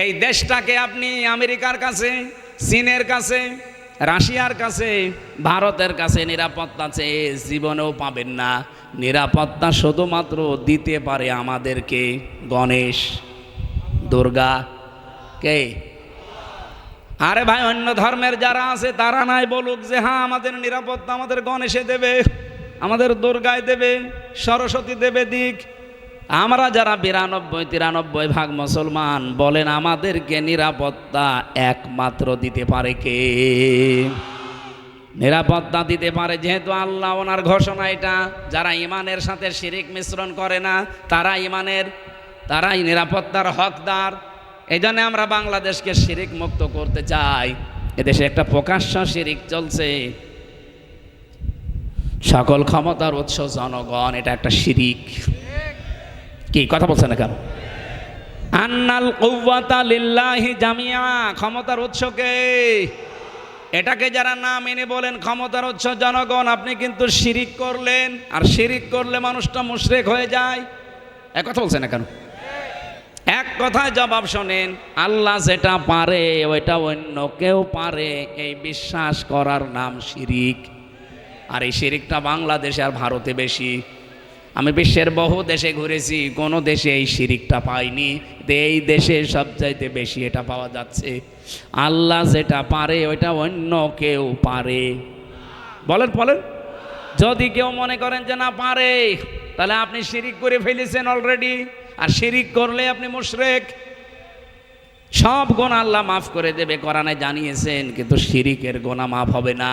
এই দেশটাকে আপনি আমেরিকার কাছে, চীনের কাছে, রাশিয়ার কাছে, ভারতের কাছে নিরাপত্তা চেয়ে জীবনেও পাবেন না। নিরাপত্তা শুধুমাত্র দিতে পারে আমাদেরকে গণেশ, দুর্গা। কে? আরে ভাই, অন্য ধর্মের যারা আছে তারা নাই বলুক যে হ্যাঁ আমাদের নিরাপত্তা আমাদের গণেশে দেবে, আমাদের দুর্গায় দেবে, সরস্বতী দেবে দিক। আমরা যারা 92-93 ভাগ মুসলমান, বলেন আমাদেরকে নিরাপত্তা একমাত্র দিতে পারে কে? নিরাপত্তা দিতে পারে যেহেতু আল্লাহ, ওনার ঘোষণা এটা। যারা ইমানের সাথে শিরিক মিশ্রণ করে না তারাই নিরাপত্তার হকদার। এই জন্য আমরা বাংলাদেশকে শিরিক মুক্ত করতে চাই। এদেশে একটা প্রকাশ্য শিরিক চলছে, সকল ক্ষমতার উৎস জনগণ, এটা একটা শিরিক। কি কথা বলছেন না কেন? আন্নাল কুওয়াতা লিল্লাহি জামিআ, ক্ষমতার উৎসকে, এটাকে যারা না মেনে বলেন ক্ষমতার উৎস জনগণ, আপনি কিন্তু শিরিক করলেন। আর শিরিক করলে মানুষটা মুশরিক হয়ে যায়। এক কথা বলছেন না কেন? এক কথায় জবাব শোনেন, আল্লাহ যেটা পারে ওইটা অন্য কেউ পারে, এই বিশ্বাস করার নাম শিরিক। আর এই শিরিকটা বাংলাদেশে আর ভারতে বেশি। আমি বিশ্বের বহু দেশে ঘুরেছি, কোনো দেশে এই শিরিকটা পাইনি। এই দেশে সবচাইতে বেশি এটা পাওয়া যাচ্ছে। আল্লাহ যেটা পারে ওইটা অন্য কেউ পারে। বলেন বলেন, যদি কেউ মনে করেন যে না পারে, তাহলে আপনি শিরিক করে ফেলেছেন অলরেডি। আর শিরিক করলে আপনি মুশরিক। সব গুনাহ আল্লাহ মাফ করে দেবে, কোরআনে জানিয়েছেন, কিন্তু শিরিকের গুনাহ মাফ হবে না।